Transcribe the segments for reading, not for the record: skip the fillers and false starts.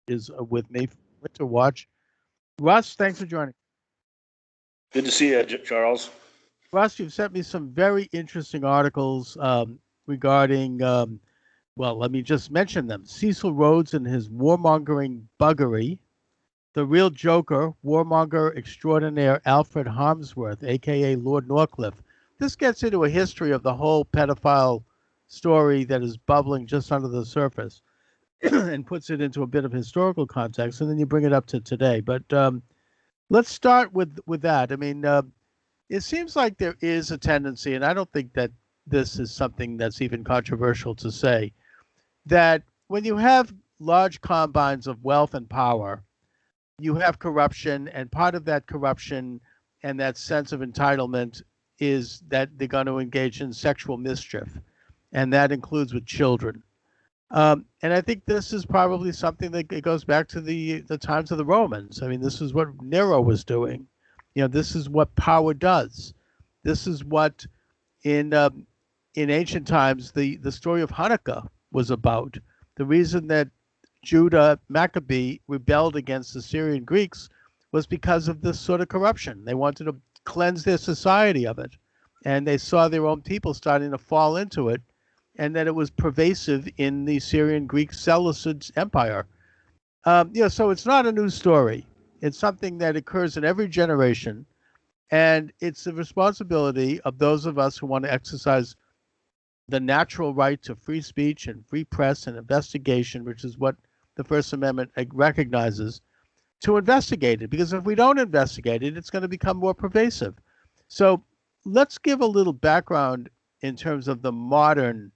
is with me. Winter Watch. Russ, thanks for joining. Good to see you, Charles. Russ, you've sent me some very interesting articles regarding, well, let me just mention them. Cecil Rhodes and his warmongering buggery. The real joker, warmonger extraordinaire Alfred Harmsworth, a.k.a. Lord Norcliffe. This gets into a history of the whole pedophile story that is bubbling just under the surface and puts it into a bit of historical context, and then you bring it up to today. But let's start with that. I mean, it seems like there is a tendency, and I don't think that this is something that's even controversial to say, that when you have large combines of wealth and power, you have corruption, and part of that corruption and that sense of entitlement is that they're going to engage in sexual mischief, and that includes with children. And I think this is probably something that it goes back to the times of the Romans. I mean, this is what Nero was doing. This is what power does. This is what in ancient times the story of Hanukkah was about. The reason that Judah Maccabee rebelled against the Syrian Greeks was because of this sort of corruption. They wanted to cleanse their society of it, and they saw their own people starting to fall into it, and that it was pervasive in the Syrian Greek Seleucid Empire. So it's not a new story. It's something that occurs in every generation, and it's the responsibility of those of us who want to exercise the natural right to free speech and free press and investigation, which is what the First Amendment recognizes, to investigate it. Because if we don't investigate it, it's going to become more pervasive. So let's give a little background in terms of the modern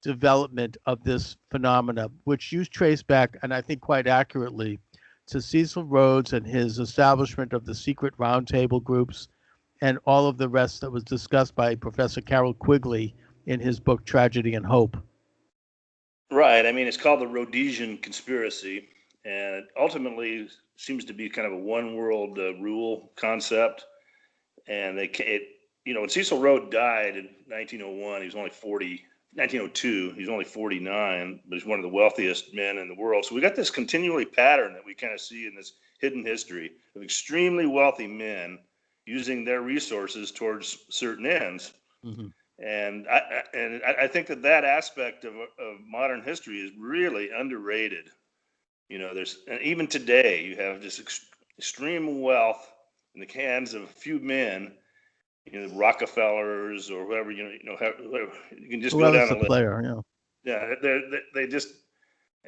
development of this phenomena, which you trace back, and I think quite accurately, to Cecil Rhodes and his establishment of the secret roundtable groups and all of the rest that was discussed by Professor Carroll Quigley in his book Tragedy and Hope. Right. I mean, it's called the Rhodesian Conspiracy, and it ultimately seems to be kind of a one world rule concept. And when Cecil Rhodes died in 1901, he was only 40. 1902, he's only 49, but he's one of the wealthiest men in the world. So we got this continually pattern that we kind of see in this hidden history of extremely wealthy men using their resources towards certain ends. Mm-hmm. And I think that aspect of modern history is really underrated. And even today you have this extreme wealth in the hands of a few men. Rockefellers or whoever, you can just go down the list. Player, Yeah,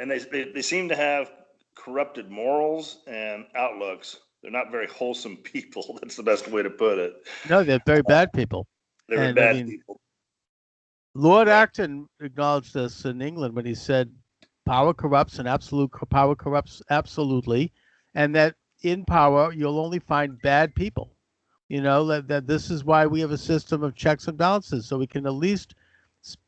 they seem to have corrupted morals and outlooks. They're not very wholesome people. That's the best way to put it. No, they're very bad people. They're bad people. Lord Acton acknowledged this in England when he said, "Power corrupts, and absolute power corrupts absolutely, and that in power you'll only find bad people." That this is why we have a system of checks and balances, so we can at least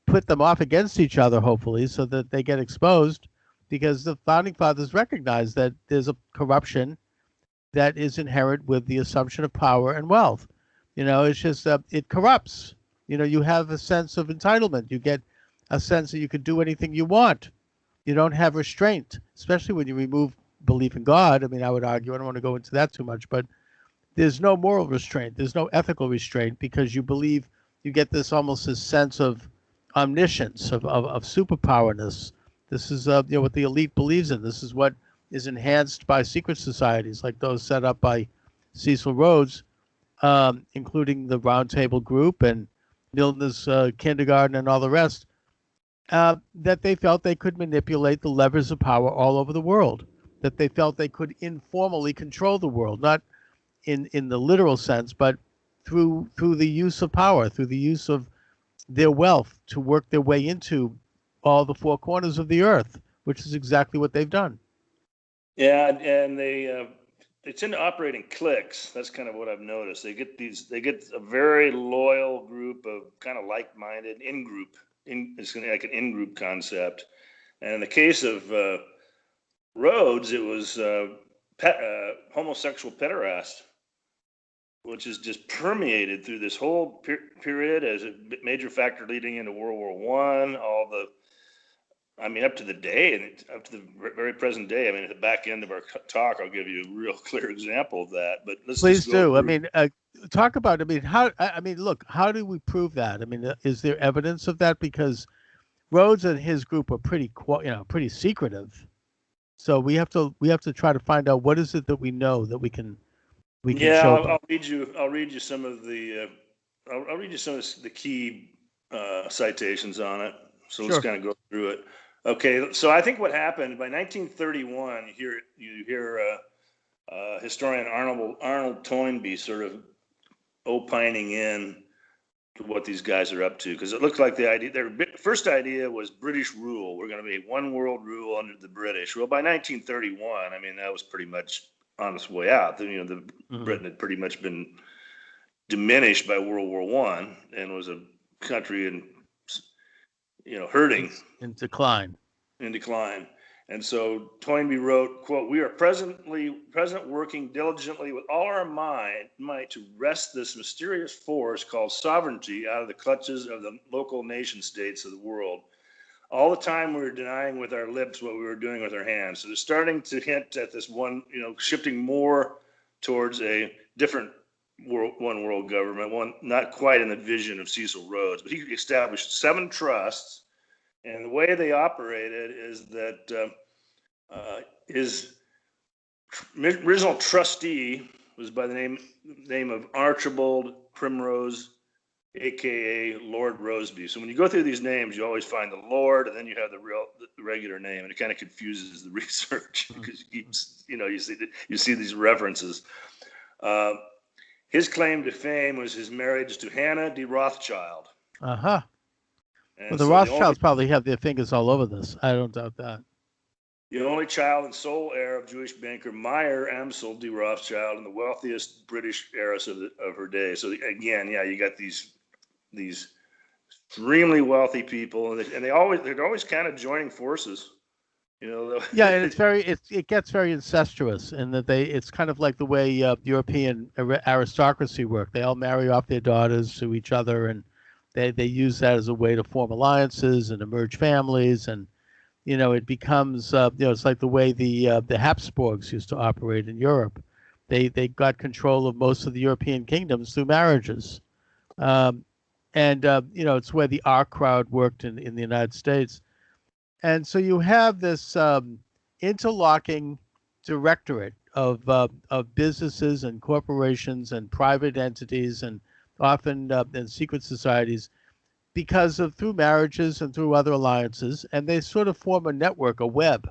put them off against each other, hopefully, so that they get exposed, because the founding fathers recognized that there's a corruption that is inherent with the assumption of power and wealth. It's just it corrupts. You have a sense of entitlement. You get a sense that you can do anything you want. You don't have restraint, especially when you remove belief in God. I mean, I would argue, I don't want to go into that too much, but there's no moral restraint. There's no ethical restraint, because you believe you get this almost this sense of omniscience, of superpowerness. This is what the elite believes in. This is what is enhanced by secret societies like those set up by Cecil Rhodes, including the Round Table Group and Milner's kindergarten and all the rest, that they felt they could manipulate the levers of power all over the world, that they felt they could informally control the world, not in the literal sense, but through the use of power, through the use of their wealth to work their way into all the four corners of the earth, which is exactly what they've done. Yeah, and they tend to operate in cliques. That's kind of what I've noticed. They get a very loyal group of kind of like-minded it's like an in-group concept. And in the case of Rhodes, it was homosexual pederast, which is just permeated through this whole period as a major factor leading into World War I. All the I mean, up to the day and up to the very present day. I mean, at the back end of our talk, I'll give you a real clear example of that. But let's Please just go do. I through. mean, talk about. I mean, how? I mean, look. How do we prove that? I mean, is there evidence of that? Because Rhodes and his group are pretty, pretty secretive. So we have to try to find out what is it that we know that we can Yeah, show I'll, them. I'll read you. I'll read you some of the. I'll read you some of the key citations on it. So let's Sure. kind of go through it. Okay, so I think what happened by 1931, you hear historian Arnold Toynbee sort of opining in to what these guys are up to, because it looked like their first idea was British rule. We're going to be one world rule under the British. Well, by 1931, I mean, that was pretty much on its way out. Britain had pretty much been diminished by World War I and was a country hurting, In decline. in decline. And so Toynbee wrote, quote, "We are present working diligently with all our might to wrest this mysterious force called sovereignty out of the clutches of the local nation states of the world. All the time we were denying with our lips what we were doing with our hands." So they're starting to hint at this one, shifting more towards a different one world government, one not quite in the vision of Cecil Rhodes, but he established 7 trusts. And the way they operated is that his original trustee was by the name of Archibald Primrose, aka Lord Roseby. So when you go through these names, you always find the Lord, and then you have the regular name, and it kind of confuses the research because you see these references. His claim to fame was his marriage to Hannah de Rothschild. Uh-huh. Well, And the so Rothschilds probably have their fingers all over this. I don't doubt that. the only child and sole heir of Jewish banker Meyer Amsel de Rothschild, and the wealthiest British heiress of her day. So again, yeah, you got these extremely wealthy people, and they're always kind of joining forces. Yeah, and it gets very incestuous in that it's kind of like the way European aristocracy work. They all marry off their daughters to each other, and they use that as a way to form alliances and emerge families, and it becomes it's like the way the Habsburgs used to operate in Europe. They got control of most of the European kingdoms through marriages, and it's where the R crowd worked in the United States. And so you have this interlocking directorate of businesses and corporations and private entities and often in secret societies through marriages and through other alliances, and they sort of form a network, a web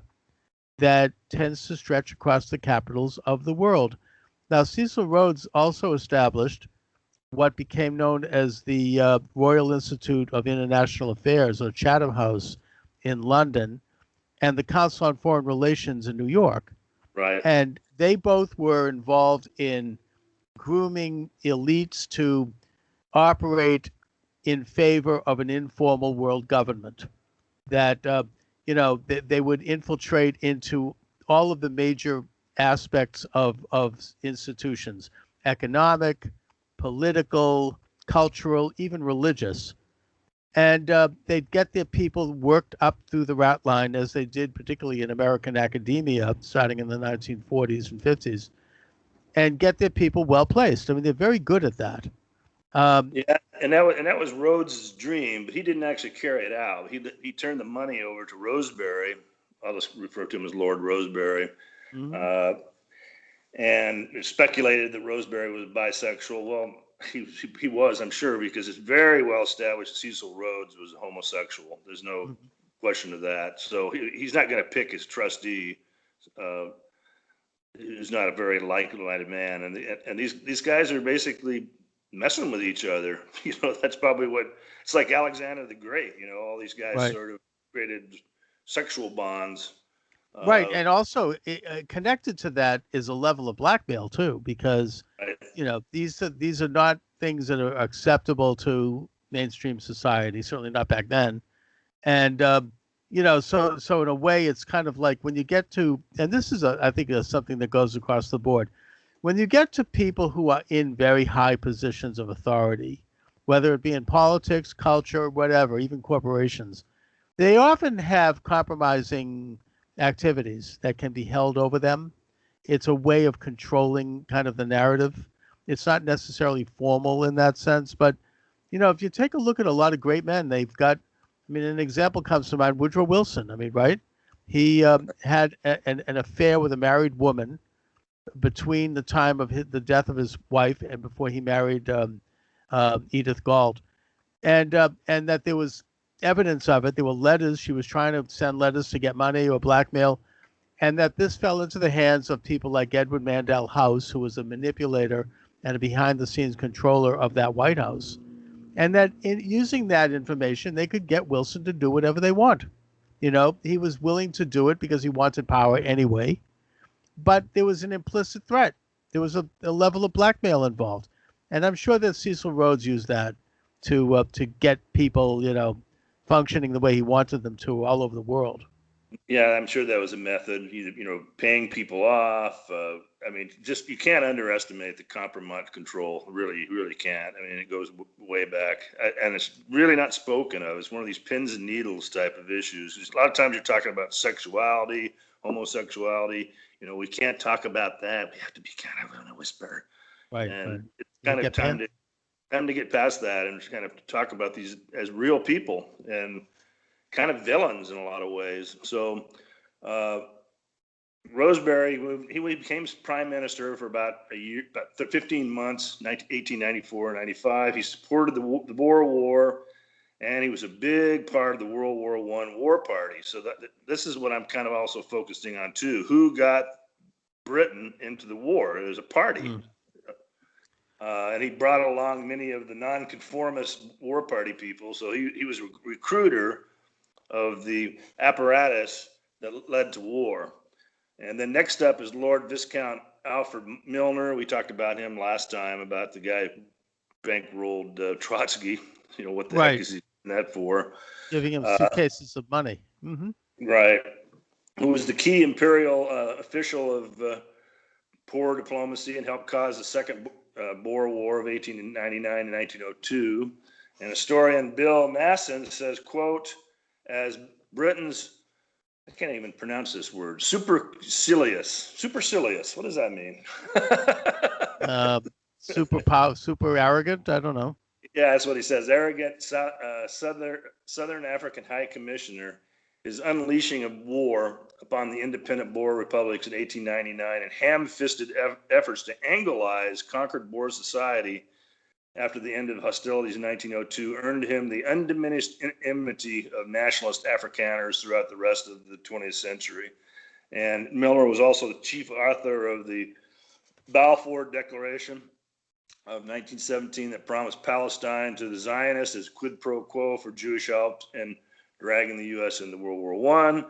that tends to stretch across the capitals of the world. Now, Cecil Rhodes also established what became known as the Royal Institute of International Affairs, or Chatham House, in London, and the Council on Foreign Relations in New York. Right. And they both were involved in grooming elites to operate in favor of an informal world government that, they would infiltrate into all of the major aspects of institutions, economic, political, cultural, even religious. And they'd get their people worked up through the rat line, as they did particularly in American academia starting in the 1940s and 50s, and get their people well placed. I mean, they're very good at that. Yeah, and that was Rhodes' dream, but he didn't actually carry it out. He turned the money over to Rosebery. I'll just refer to him as Lord Rosebery. Mm-hmm. And it speculated that Rosebery was bisexual. Well, he was, I'm sure, because it's very well established Cecil Rhodes was a homosexual. There's no question of that. So he's not going to pick his trustee, who's not a very like-minded man. And these guys are basically messing with each other. That's probably what it's like. Alexander the Great. All these guys sort of created sexual bonds. Right, and also connected to that is a level of blackmail too, because these are not things that are acceptable to mainstream society, certainly not back then. And so in a way, it's kind of like when you get to, and this is I think something that goes across the board, when you get to people who are in very high positions of authority, whether it be in politics, culture, whatever, even corporations, They often have compromising activities that can be held over them. It's a way of controlling kind of the narrative. It's not necessarily formal in that sense, but if you take a look at a lot of great men, they've got. I mean, an example comes to mind: Woodrow Wilson. I mean, right? He had an affair with a married woman between the time of the death of his wife and before he married Edith Galt, and that there was evidence of it. There were letters. She was trying to send letters to get money or blackmail, and that this fell into the hands of people like Edward Mandell House, who was a manipulator and a behind-the-scenes controller of that White House, and that in using that information, they could get Wilson to do whatever they want. He was willing to do it because he wanted power anyway, but there was an implicit threat. There was a level of blackmail involved, and I'm sure that Cecil Rhodes used that to get people, functioning the way he wanted them to all over the world. Yeah, I'm sure that was a method, paying people off. I mean, just you can't underestimate the compromise control. Really, you really can't. I mean, it goes way back, and it's really not spoken of. It's one of these pins and needles type of issues. A lot of times you're talking about sexuality, homosexuality. We can't talk about that. We have to be kind of in a whisper. Right. And right. it's kind of time to get past that and just kind of talk about these as real people and kind of villains in a lot of ways. So Rosebery, he became prime minister for about a year, about 15 months, 1894, 95. He supported the Boer War, and he was a big part of the World War I war party. So this is what I'm kind of also focusing on too. Who got Britain into the war? It was a party. And he brought along many of the nonconformist war party people. So he was a recruiter of the apparatus that led to war. And then next up is Lord Viscount Alfred Milner. We talked about him last time, about the guy who bankrolled Trotsky. What the heck is he doing that for? Giving him suitcases of money. Mm-hmm. Right. Who was the key imperial official of poor diplomacy and helped cause the Second Boer War of 1899 and 1902. And historian Bill Masson says, quote, as Britain's, I can't even pronounce this word, supercilious. What does that mean? Super arrogant? I don't know. Yeah, that's what he says. Arrogant Southern African High Commissioner is unleashing of war upon the independent Boer republics in 1899 and ham-fisted efforts to Anglicanize conquered Boer society after the end of hostilities in 1902 earned him the undiminished enmity of nationalist Afrikaners throughout the rest of the 20th century. And Milner was also the chief author of the Belford Declaration of 1917 that promised Palestine to the Zionists as quid pro quo for Jewish help and dragging the U.S. into World War I.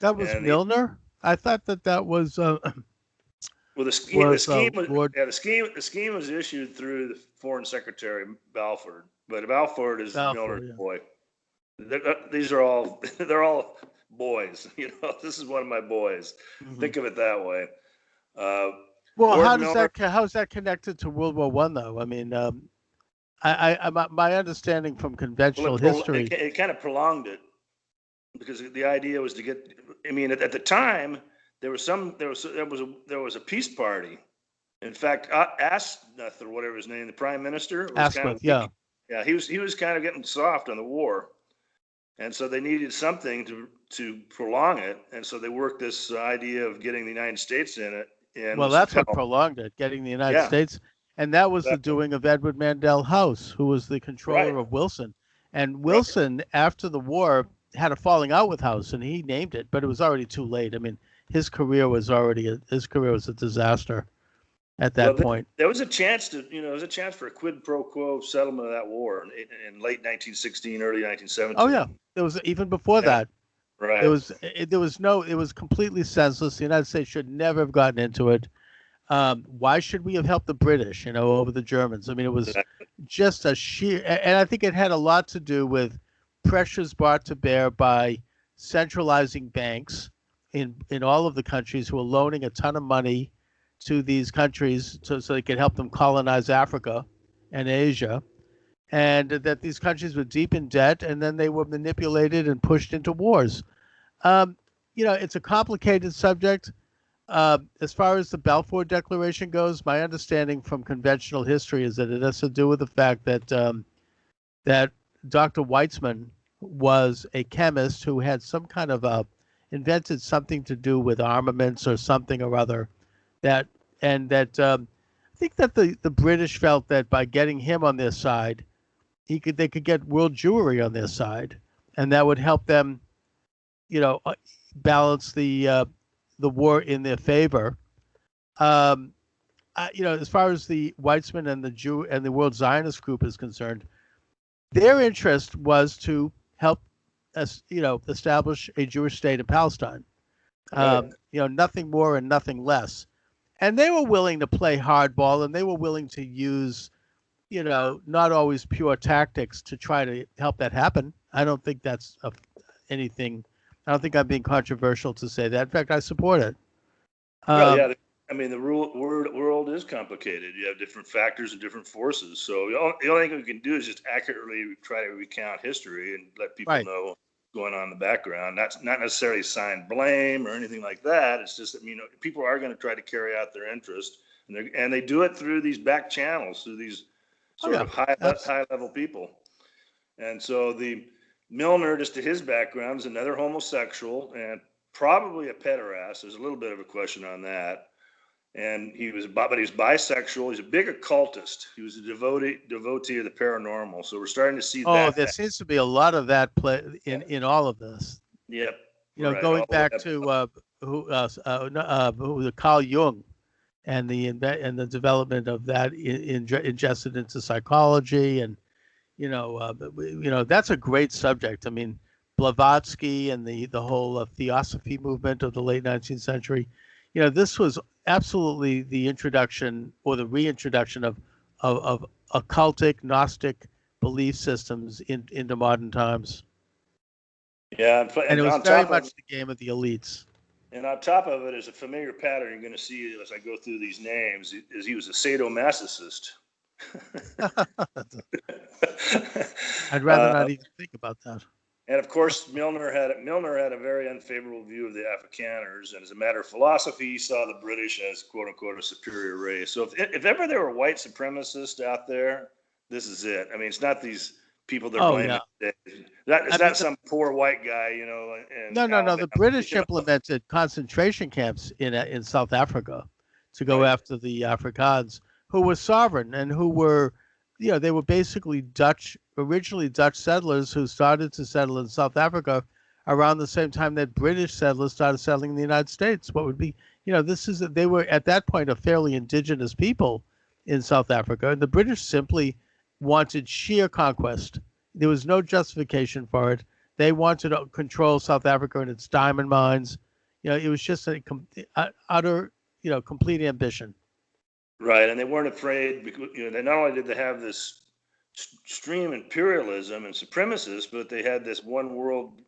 That was Milner? I thought that was... Well, the scheme was issued through the Foreign Secretary Belford, but Belford is Milner's boy. These are all they're all boys. This is one of my boys. Mm-hmm. Think of it that way. Well, how's that connected to World War I though? I mean, my understanding from conventional history, it kind of prolonged it because the idea was to get. I mean, at the time. There was a peace party. In fact, Asquith or whatever his name, the prime minister, was he was kind of getting soft on the war, and so they needed something to prolong it, and so they worked this idea of getting the United States in it. And that's what prolonged it, getting the United States, and that was the doing of Edward Mandell House, who was the controller of Wilson, and Wilson after the war had a falling out with House, and he named it, but it was already too late. I mean. His career was a disaster at that point. There was a chance for a quid pro quo settlement of that war in late 1916, early 1917. Oh yeah, there was even before that. Right. It was completely senseless. The United States should never have gotten into it. Why should we have helped the British, over the Germans? I mean, it was just a sheer, and I think it had a lot to do with pressures brought to bear by centralizing banks in all of the countries who are loaning a ton of money to these countries so they can help them colonize Africa and Asia. and that these countries were deep in debt, and then they were manipulated and pushed into wars. Um, it's a complicated subject. As far as the Balfour Declaration goes, my understanding from conventional history is that it has to do with the fact that Dr. Weizmann was a chemist who had some kind of invented something to do with armaments or something or other, that and that I think that the British felt that by getting him on their side, they could get world Jewry on their side, and that would help them, you know, uh, balance the war in their favor. Um, as far as the Weizmann and the Jew and the World Zionist Group is concerned, their interest was to help us, establish a Jewish state in Palestine. Right. Nothing more and nothing less. And they were willing to play hardball, and they were willing to use, not always pure tactics to try to help that happen. I don't think that's anything. I don't think I'm being controversial to say that. In fact, I support it. Well, yeah. I mean, the world is complicated. You have different factors and different forces. So the only thing we can do is just accurately try to recount history and let people Right. know what's going on in the background. That's not necessarily assign blame or anything like that. It's just that, people are going to try to carry out their interest, and they do it through these back channels, through these sort of high level people. And so the Milner, just to his background, is another homosexual and probably a pederast. There's a little bit of a question on that. And he was bisexual. He's a big occultist. He was a devotee of the paranormal. So we're starting to see that. There seems to be a lot of that play in all of this. Yep. Right. Going back to Carl Jung and the development of that ingested into psychology, and that's a great subject. I mean, Blavatsky and the whole theosophy movement of the late 19th century. This was absolutely the introduction or the reintroduction of occultic, Gnostic belief systems into modern times. Yeah, and it was very much the game of the elites. And on top of it, is a familiar pattern you're going to see as I go through these names, is he was a sadomasochist. I'd rather not even think about that. And of course, Milner had a very unfavorable view of the Afrikaners, and as a matter of philosophy, he saw the British as "quote unquote" a superior race. So if ever there were white supremacists out there, this is it. I mean, it's not these people they're blaming. Yeah. It's not some poor white guy, No. The British implemented concentration camps in South Africa to go after the Afrikaans, who were sovereign and who were, they were basically originally Dutch settlers who started to settle in South Africa around the same time that British settlers started settling in the United States. What would be, they were at that point a fairly indigenous people in South Africa, and the British simply wanted sheer conquest. There was no justification for it. They wanted to control South Africa and its diamond mines. It was just an utter, complete ambition. Right, and they weren't afraid because they not only did they have this extreme imperialism and supremacists, but they had this one world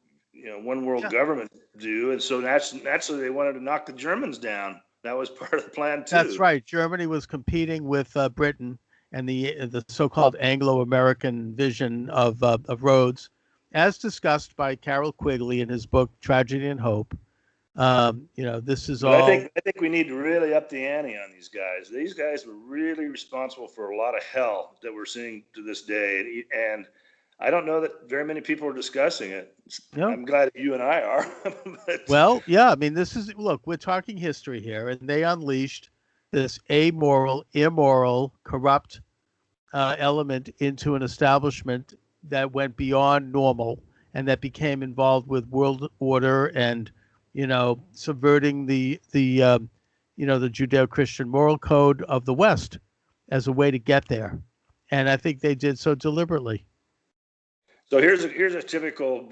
government view, and so naturally they wanted to knock the Germans down. That was part of the plan too. That's right. Germany was competing with Britain and the so-called Anglo-American vision of Rhodes, as discussed by Carroll Quigley in his book Tragedy and Hope. This is all. I think we need to really up the ante on these guys. These guys were really responsible for a lot of hell that we're seeing to this day, and I don't know that very many people are discussing it. No. I'm glad you and I are. Well, yeah. I mean, we're talking history here, and they unleashed this amoral, immoral, corrupt element into an establishment that went beyond normal and that became involved with world order and, subverting the Judeo-Christian moral code of the West as a way to get there. And I think they did so deliberately. So here's a typical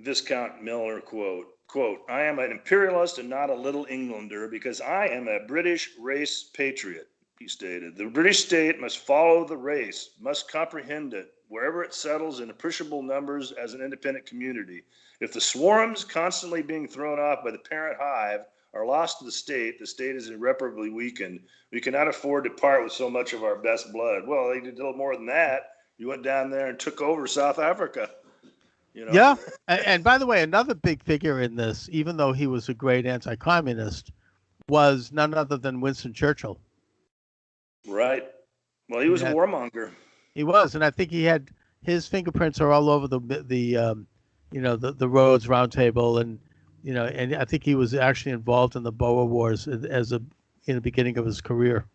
Viscount Milner quote. Quote, "I am an imperialist and not a little Englander because I am a British race patriot," he stated. "The British state must follow the race, must comprehend it, wherever it settles in appreciable numbers as an independent community. If the swarms constantly being thrown off by the parent hive are lost to the state is irreparably weakened. We cannot afford to part with so much of our best blood." Well, they did a little more than that. You went down there and took over South Africa. Yeah. And by the way, another big figure in this, even though he was a great anti-communist, was none other than Winston Churchill. Right. Well, he was a warmonger. He was, and I think he had his fingerprints are all over the Rhodes Round Table, and and I think he was actually involved in the Boer Wars in the beginning of his career.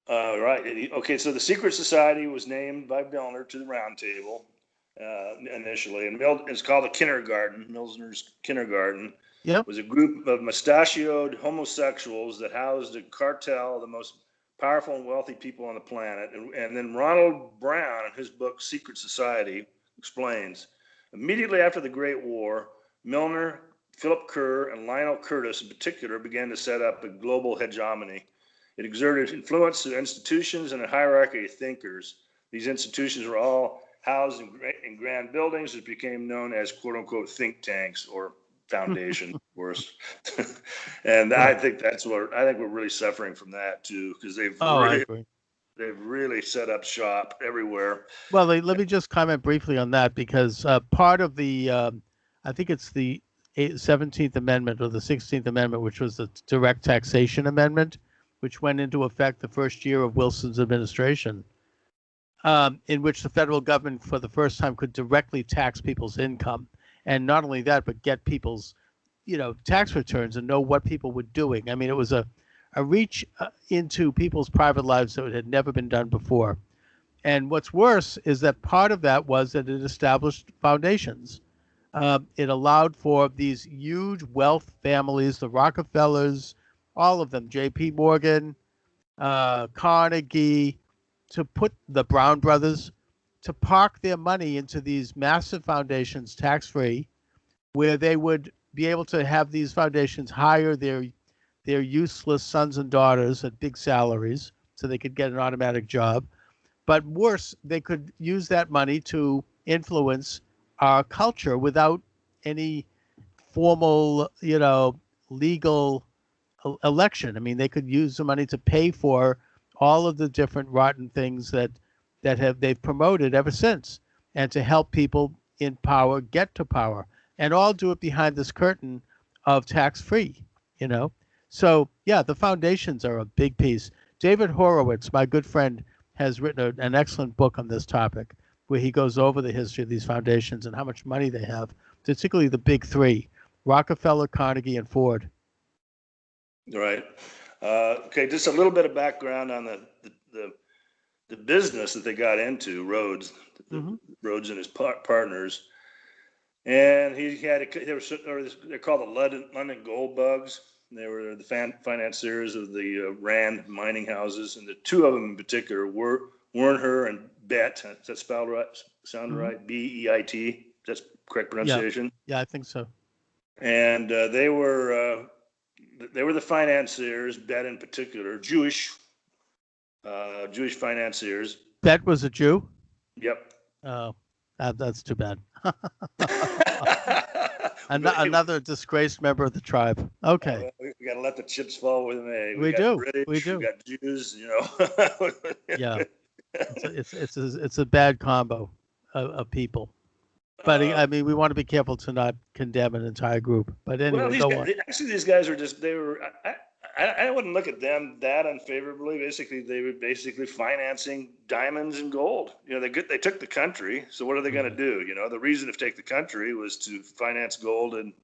Right. Okay, so the secret society was named by Milner to the Round Table initially, and it's called the Kindergarten, Milner's Kindergarten. Yeah. It was a group of mustachioed homosexuals that housed a cartel of the most powerful and wealthy people on the planet. And then Ronald Brown, in his book Secret Society, explains, immediately after the Great War, Milner, Philip Kerr, and Lionel Curtis in particular began to set up a global hegemony. It exerted influence through institutions and a hierarchy of thinkers. These institutions were all housed in grand buildings that became known as quote unquote think tanks or foundation, of course. And yeah. I think we're really suffering from that too, because they've really set up shop everywhere. Well, let me just comment briefly on that, because part of the I think it's the 17th Amendment or the 16th Amendment, which was the Direct Taxation Amendment, which went into effect the first year of Wilson's administration, in which the federal government for the first time could directly tax people's income. And not only that, but get people's, tax returns and know what people were doing. I mean, it was a reach into people's private lives that had never been done before. And what's worse is that part of that was that it established foundations. It allowed for these huge wealth families, the Rockefellers, all of them, J.P. Morgan, Carnegie, to put the Brown brothers, to park their money into these massive foundations tax-free, where they would be able to have these foundations hire their useless sons and daughters at big salaries so they could get an automatic job. But worse, they could use that money to influence our culture without any formal, legal election. I mean, they could use the money to pay for all of the different rotten things that they've promoted ever since, and to help people in power get to power, and all do it behind this curtain of tax-free, So, yeah, the foundations are a big piece. David Horowitz, my good friend, has written an excellent book on this topic, where he goes over the history of these foundations and how much money they have, particularly the big three, Rockefeller, Carnegie, and Ford. Right. Okay, just a little bit of background on the business that they got into, Rhodes, Rhodes and his partners. And they're called the London Gold Bugs. They were the financiers of the Rand mining houses, and the two of them in particular were Werner and Bet. Does that spelled right? Sound right? B-E-I-T. That's correct pronunciation. Yeah, I think so. And they were the financiers. Bet in particular, Jewish financiers. Bet was a Jew? Yep. Oh, that's too bad. Another disgraced member of the tribe. Okay. We got to let the chips fall where they may. We do. British, we do. We got Jews, Yeah. It's a bad combo of people. But I mean, we want to be careful to not condemn an entire group. But anyway, these guys are just, I wouldn't look at them that unfavorably. Basically, they were financing diamonds and gold. They took the country. So what are they going to do? The reason to take the country was to finance gold and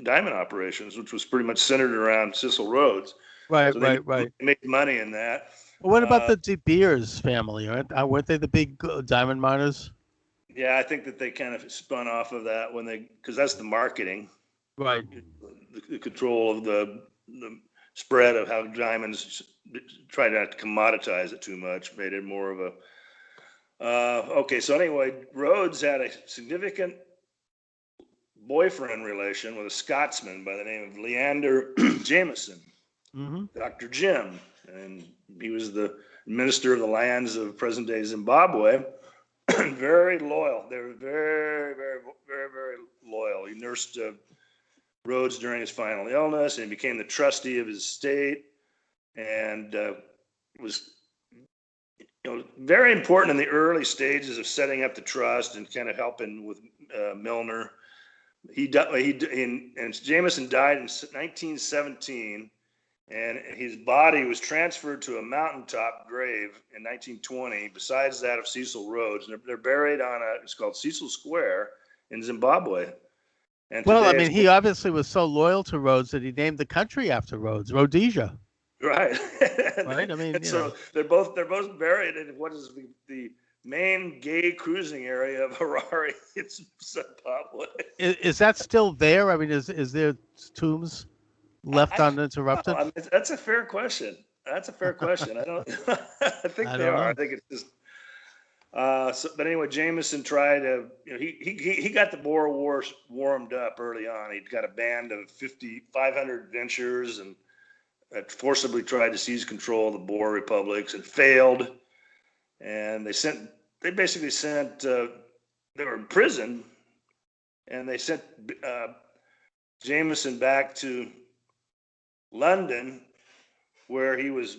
diamond operations, which was pretty much centered around Cecil Rhodes. Right, so right. They made money in that. Well, what about the De Beers family? Weren't they the big diamond miners? Yeah, I think that they kind of spun off of that because that's the marketing. Right. The control of the spread of how diamonds, try not to commoditize it too much, made it more of a okay. So anyway, Rhodes had a significant boyfriend relation with a Scotsman by the name of Leander Jameson, Dr. Jim, and he was the minister of the lands of present-day Zimbabwe. Very loyal. They were very, very, very, very loyal. He nursed Rhodes during his final illness, and he became the trustee of his estate, and was very important in the early stages of setting up the trust and kind of helping with Milner. And Jameson died in 1917, and his body was transferred to a mountaintop grave in 1920, besides that of Cecil Rhodes. And they're buried on it's called Cecil Square in Zimbabwe. And well, I mean, he obviously was so loyal to Rhodes that he named the country after Rhodes, Rhodesia. Right. Right. I mean, so they're both buried in what is the main gay cruising area of Harare. It's Zimbabwe. Is that still there? I mean, is there tombs left uninterrupted? I mean, that's a fair question. I don't. I think they are. I think it's just. But anyway, Jameson tried to. He got the Boer War warmed up early on. He'd got a band of 500 adventurers and forcibly tried to seize control of the Boer republics and failed. And they basically sent. They were in prison, and they sent Jameson back to London, where he was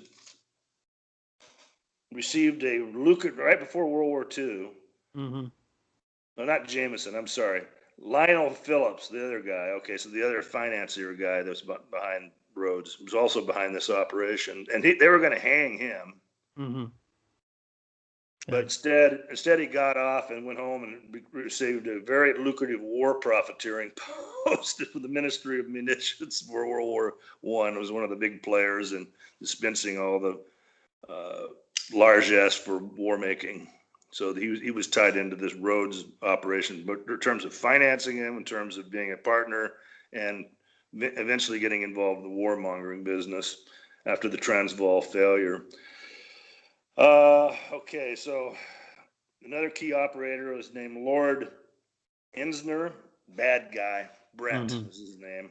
received a lucrative right before World War II. Mm-hmm. No, not Jameson. I'm sorry, Lionel Phillips, the other guy. Okay, so the other financier guy that was behind Rhodes was also behind this operation, and they were going to hang him. Mm-hmm. But instead he got off and went home and received a very lucrative war profiteering post with the Ministry of Munitions for World War I. Was one of the big players in dispensing all the largesse for war making. So he was tied into this Rhodes operation, but in terms of financing him, in terms of being a partner, and eventually getting involved in the warmongering business after the Transvaal failure. Okay, so another key operator was named Lord Ensner, bad guy. Brent was his name.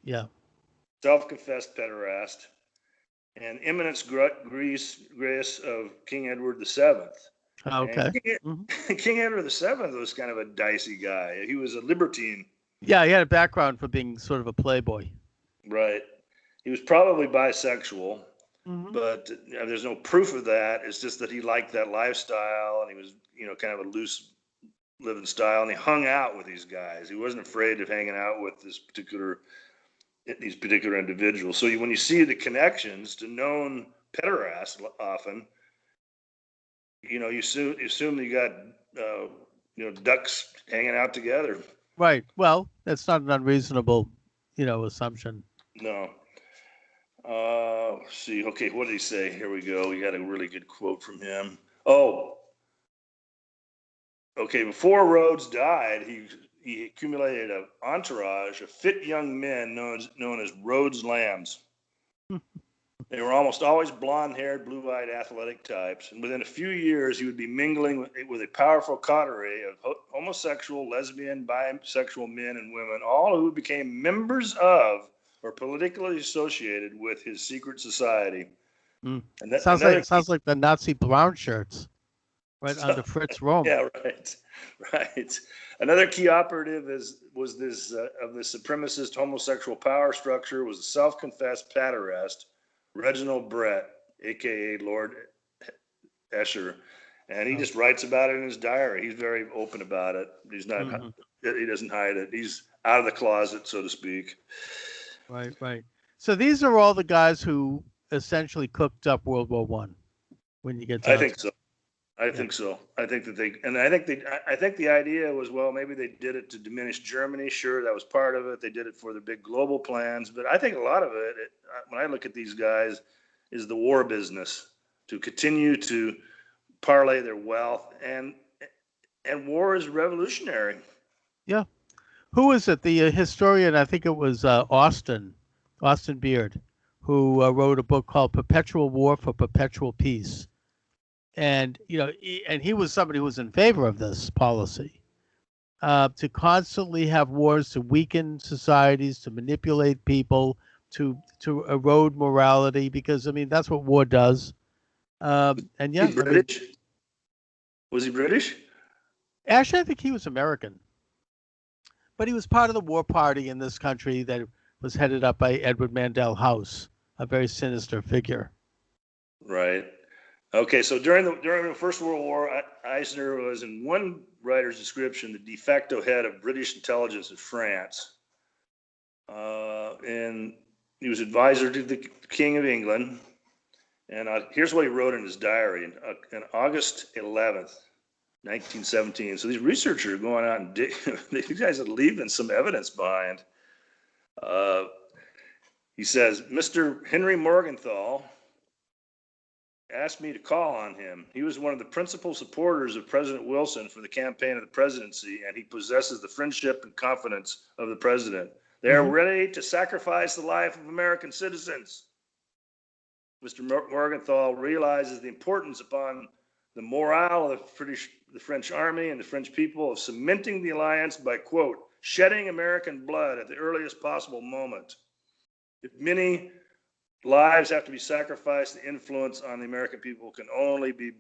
Yeah. Self-confessed pederast, and eminence grace of King Edward VII. Okay. King Edward VII was kind of a dicey guy. He was a libertine. Yeah, he had a background for being sort of a playboy. Right. He was probably bisexual. Mm-hmm. But there's no proof of that. It's just that he liked that lifestyle, and he was, kind of a loose living style, and he hung out with these guys. He wasn't afraid of hanging out with these particular individuals. So when you see the connections to known pederasts, often, you assume you got ducks hanging out together. Right. Well, that's not an unreasonable, assumption. No. Let's see. Okay, what did he say? Here we go. We got a really good quote from him. Oh, okay. Before Rhodes died, he accumulated an entourage of fit young men known as Rhodes Lambs. They were almost always blonde-haired, blue-eyed, athletic types, and within a few years, he would be mingling with a powerful coterie of homosexual, lesbian, bisexual men and women, all who became members of or politically associated with his secret society. And that sounds like the Nazi brown shirts, right under Fritz Röhm. Yeah, right. Another key operative was this of the supremacist homosexual power structure was a self-confessed pederast, Reginald Brett, aka Lord Esher, and he just writes about it in his diary. He's very open about it. He's not. He doesn't hide it. He's out of the closet, so to speak. Right. So these are all the guys who essentially cooked up World War I. When you get to I think so. I think the idea was, well, maybe they did it to diminish Germany. Sure, that was part of it. They did it for the big global plans, but I think a lot of it, when I look at these guys, is the war business, to continue to parlay their wealth, and war is revolutionary. Yeah. Who is it? The historian, I think it was Austin Beard, who wrote a book called Perpetual War for Perpetual Peace. And, he was somebody who was in favor of this policy, to constantly have wars to weaken societies, to manipulate people, to erode morality, because, that's what war does. And yeah. British? Was he British? Actually, I think he was American. But he was part of the war party in this country that was headed up by Edward Mandell House, a very sinister figure. Right. Okay, so during the First World War, Ensner was, in one writer's description, the de facto head of British intelligence in France, and he was advisor to the King of England. And here's what he wrote in his diary on August 11th, 1917. So these researchers are going out and these guys are leaving some evidence behind. He says, Mr. Henry Morgenthau asked me to call on him. He was one of the principal supporters of President Wilson for the campaign of the presidency, and he possesses the friendship and confidence of the president. They are ready to sacrifice the life of American citizens. Mr. Morgenthau realizes the importance upon the morale of the French army and the French people of cementing the alliance by, quote, shedding American blood at the earliest possible moment. If many lives have to be sacrificed, the influence on the American people can only be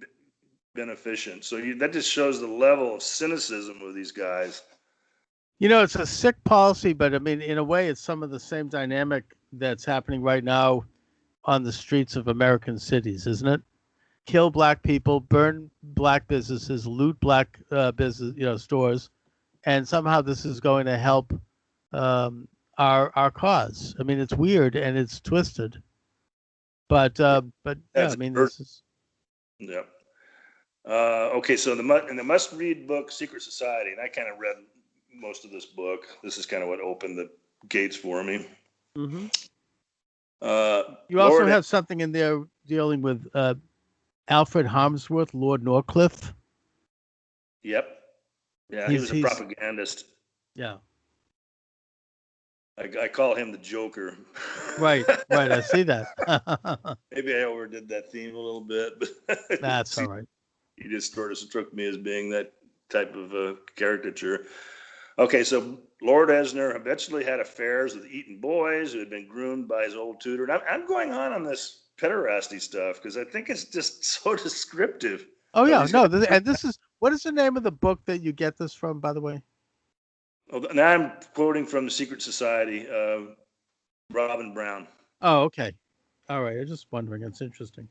beneficent. So that just shows the level of cynicism of these guys. You know, it's a sick policy, but I mean, in a way, it's some of the same dynamic that's happening right now on the streets of American cities, isn't it? Kill black people, burn black businesses, loot black business, stores, and somehow this is going to help our cause. I mean, it's weird and it's twisted, but yeah, I mean, this is. Yeah. Okay, so in the must-read book, Secret Society, and I kind of read most of this book. This is kind of what opened the gates for me. Mm-hmm. You also have something in there dealing with Alfred Harmsworth, Lord Northcliffe. Yep. Yeah, he was a propagandist. Yeah. I call him the Joker. Right. I see that. Maybe I overdid that theme a little bit, but that's all right. He just sort of struck me as being that type of caricature. Okay, so Lord Ensner eventually had affairs with Eton boys who had been groomed by his old tutor. And I'm going on this pederasty stuff because I think it's just so descriptive. Oh, yeah. No, and this is, what is the name of the book that you get this from, by the way? Well, now I'm quoting from the Secret Society, Robin Brown. Oh, okay. All right. I was just wondering. It's interesting.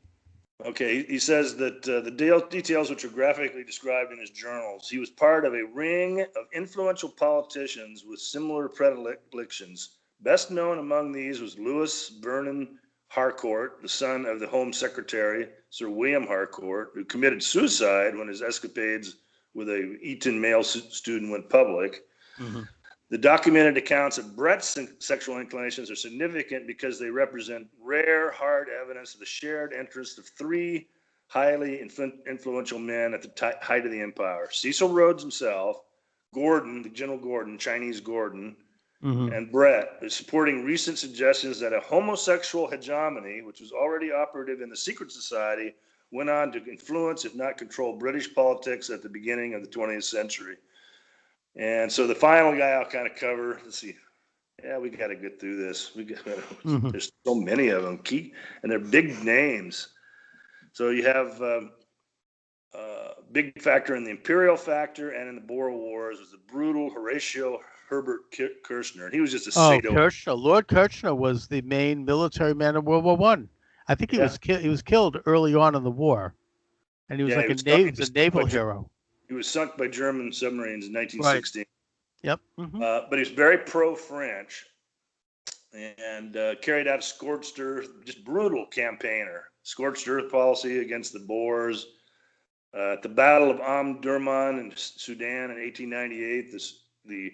Okay, he says that the details which are graphically described in his journals, he was part of a ring of influential politicians with similar predilections. Best known among these was Lewis Vernon Harcourt, the son of the Home Secretary, Sir William Harcourt, who committed suicide when his escapades with a Eton male student went public. Mm-hmm. The documented accounts of Brett's sexual inclinations are significant because they represent rare, hard evidence of the shared interests of three highly influential men at the height of the empire. Cecil Rhodes himself, Gordon, the General Gordon, Chinese Gordon, and Brett, supporting recent suggestions that a homosexual hegemony, which was already operative in the secret society, went on to influence, if not control, British politics at the beginning of the 20th century. And so the final guy I'll kind of cover, let's see. Yeah, we got to get through this. There's so many of them, and they're big names. So you have big factor in the imperial factor and in the Boer Wars was the brutal Horatio Herbert Kirschner. He was just a sado. Kirschner. Lord Kirschner was the main military man of World War One. I think he was killed early on in the war, and he was a naval hero. He was sunk by German submarines in 1916. Right. Yep. But he was very pro-French and carried out a scorched earth, just brutal campaigner. Scorched earth policy against the Boers. At the Battle of Omdurman in Sudan in 1898, the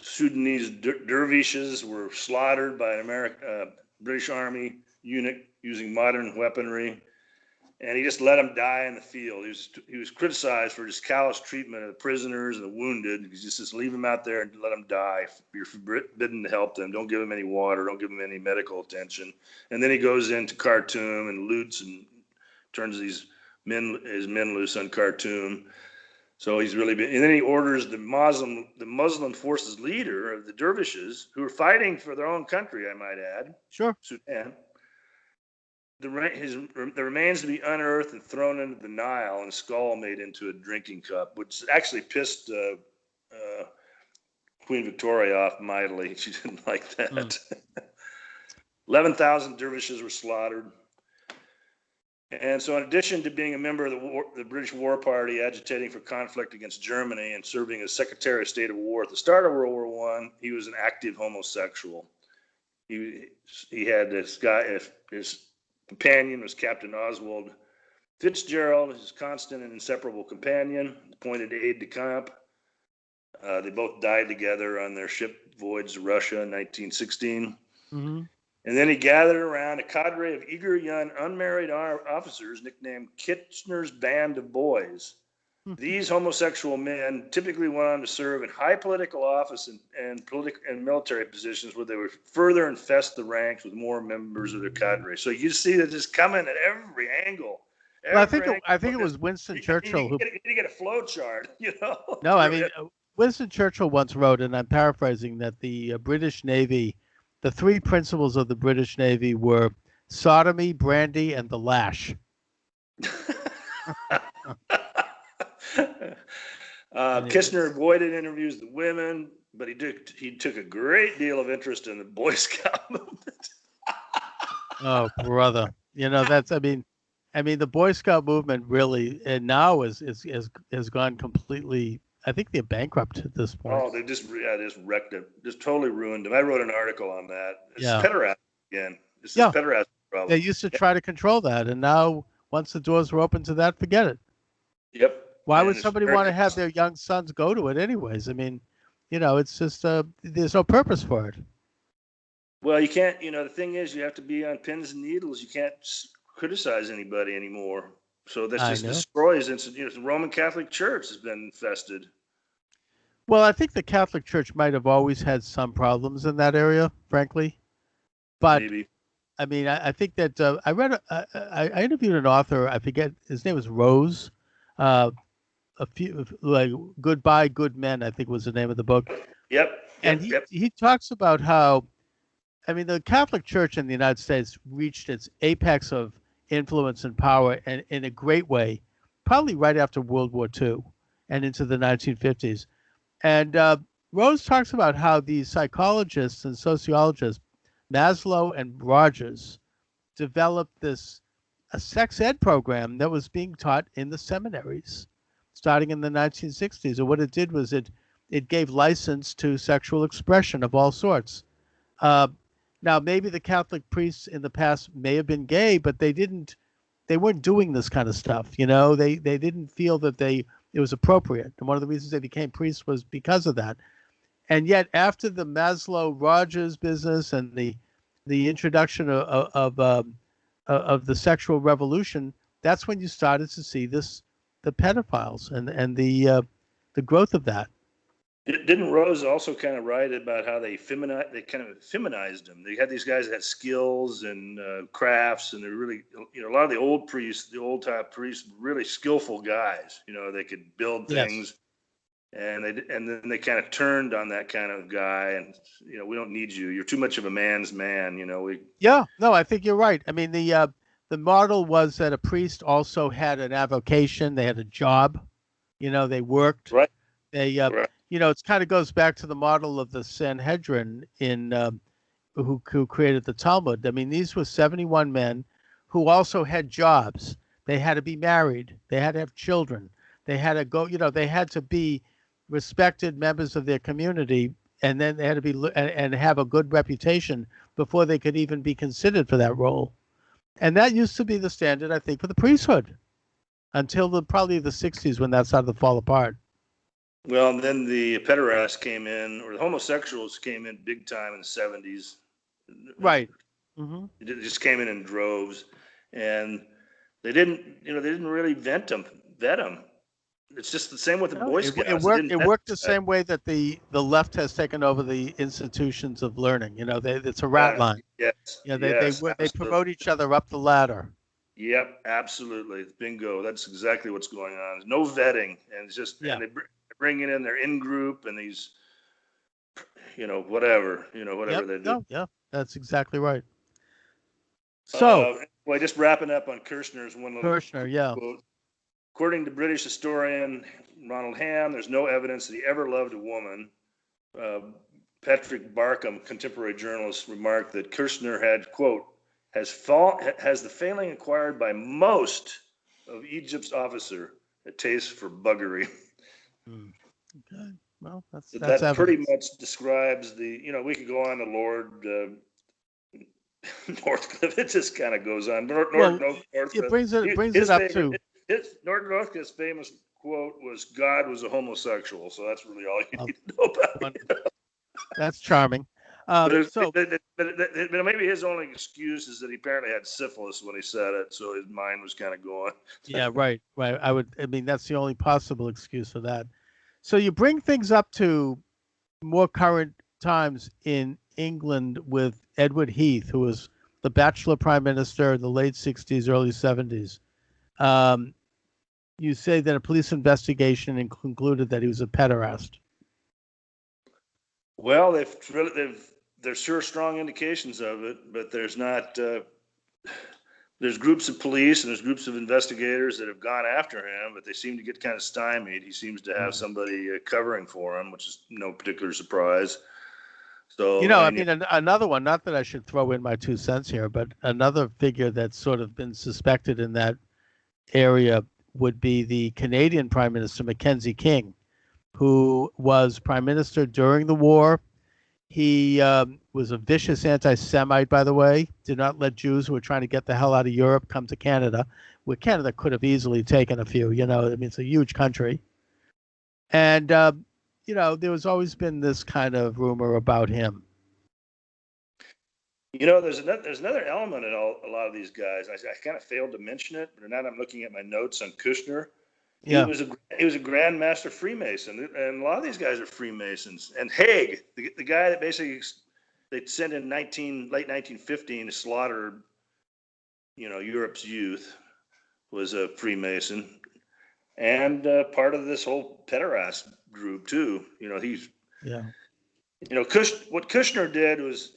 Sudanese dervishes were slaughtered by an British Army unit using modern weaponry. And he just let them die in the field. He was criticized for his callous treatment of the prisoners and the wounded. He just leave them out there and let them die. You're forbidden to help them. Don't give them any water. Don't give them any medical attention. And then he goes into Khartoum and loots and turns his men loose on Khartoum. So he's really been. And then he orders the Muslim forces leader of the dervishes, who are fighting for their own country, I might add. Sure. Sudan. The remains to be unearthed and thrown into the Nile, and a skull made into a drinking cup, which actually pissed Queen Victoria off mightily. She didn't like that. 11,000 dervishes were slaughtered. And so, in addition to being a member of the British War Party, agitating for conflict against Germany, and serving as Secretary of State of War at the start of World War I, he was an active homosexual. He had this guy, his companion was Captain Oswald Fitzgerald, his constant and inseparable companion, appointed aide de camp. They both died together on their ship voyage to Russia in 1916. Mm-hmm. And then he gathered around a cadre of eager young unmarried officers nicknamed Kirschner's Band of Boys. These homosexual men typically went on to serve in high political office and military positions, where they would further infest the ranks with more members of their cadre. So you see that it's coming at every angle. Well, I think it was Winston Churchill who. You get a flow chart, you know. No, I mean Winston Churchill once wrote, and I'm paraphrasing, that the British Navy, the three principles of the British Navy were sodomy, brandy, and the lash. Kirschner avoided interviews with women, but he took a great deal of interest in the Boy Scout movement. Oh, brother! You know, I mean, the Boy Scout movement really, and now has gone completely. I think they're bankrupt at this point. Oh, they just wrecked it, just totally ruined them. I wrote an article on that. It's pederasty again. It's this pederasty problem. They used to try to control that, and now once the doors were open to that, forget it. Yep. Why would somebody want to have their young sons go to it anyways? I mean, you know, it's just there's no purpose for it. Well, you can't, you know, the thing is you have to be on pins and needles. You can't criticize anybody anymore. So that just destroys it. You know, the Roman Catholic Church has been infested. Well, I think the Catholic Church might have always had some problems in that area, frankly. But maybe. I mean, I think that I interviewed an author. I forget, his name was Rose. A few, like Goodbye, Good Men, I think was the name of the book. Yep. And he talks about how, I mean, the Catholic Church in the United States reached its apex of influence and power, and in a great way, probably right after World War II and into the 1950s. And Rose talks about how these psychologists and sociologists, Maslow and Rogers, developed a sex ed program that was being taught in the seminaries starting in the 1960s. And what it did was it gave license to sexual expression of all sorts. Now, maybe the Catholic priests in the past may have been gay, but they weren't doing this kind of stuff. You know, they didn't feel that it was appropriate. And one of the reasons they became priests was because of that. And yet, after the Maslow-Rogers business and the introduction of the sexual revolution, that's when you started to see the pedophiles and the growth of that. Didn't Rose also kind of write about how they kind of feminized them? They had these guys that had skills and crafts, and they're really, you know, a lot of the old priests, the old type priests, really skillful guys. You know, they could build things, and then they kind of turned on that kind of guy, and you know, we don't need you. You're too much of a man's man. You know, no, I think you're right. I mean, the model was that a priest also had an avocation. They had a job. You know, they worked. Right. They right. You know, it kind of goes back to the model of the Sanhedrin who created the Talmud. I mean, these were 71 men who also had jobs. They had to be married. They had to have children. They had to go, you know, they had to be respected members of their community, and then they had to be and have a good reputation before they could even be considered for that role. And that used to be the standard, I think, for the priesthood until probably the 60s, when that started to fall apart. Well, and then the pederasts came in, or the homosexuals came in big time in the 70s. Right. Mm-hmm. It just came in droves, and they didn't really vet them. It's just the same with the Boy Scouts. It worked the same way that the left has taken over the institutions of learning. You know, it's a rat line. Yes. Yeah, they promote each other up the ladder. Yep, absolutely. Bingo. That's exactly what's going on. No vetting, and it's just and they bringing in their in-group and these, you know, whatever they do. No, yeah, that's exactly right. So, well, just wrapping up on Kirschner's one little Kirschner, quote. According to British historian Ronald Ham, there's no evidence that he ever loved a woman. Patrick Barkham, contemporary journalist, remarked that Kirschner had, quote, has the failing acquired by most of Egypt's officer a taste for buggery. Okay. Well, that's That pretty evidence. much describes we could go on to Lord Northcliffe. It just kind of goes on. Northcliffe. It brings it His up favorite, to Northcliffe's famous quote was, "God was a homosexual." So that's really all you well, need to know about it. that's charming. But maybe his only excuse is that he apparently had syphilis when he said it, so his mind was kind of going. Yeah, right. I mean, that's the only possible excuse for that. So you bring things up to more current times in England with Edward Heath, who was the Bachelor Prime Minister in the late 60s, early 70s. You say that a police investigation concluded that he was a pederast. Well, there's sure strong indications of it, but there's not. There's groups of police and there's groups of investigators that have gone after him, but they seem to get kind of stymied. He seems to have somebody covering for him, which is no particular surprise. So, another one, not that I should throw in my 2 cents here, but another figure that's sort of been suspected in that area would be the Canadian Prime Minister, Mackenzie King, who was Prime Minister during the war. He was a vicious anti-Semite, by the way, did not let Jews who were trying to get the hell out of Europe come to Canada, where Canada could have easily taken a few, it's a huge country. And, there was always been this kind of rumor about him. There's another element in a lot of these guys. I kind of failed to mention it, but now I'm looking at my notes on Kirschner. Yeah. He was a Grand Master Freemason, and a lot of these guys are Freemasons. And Haig, the guy that basically they sent in late 1915 to slaughter, Europe's youth, was a Freemason, and part of this whole pederast group too. What Kirschner did was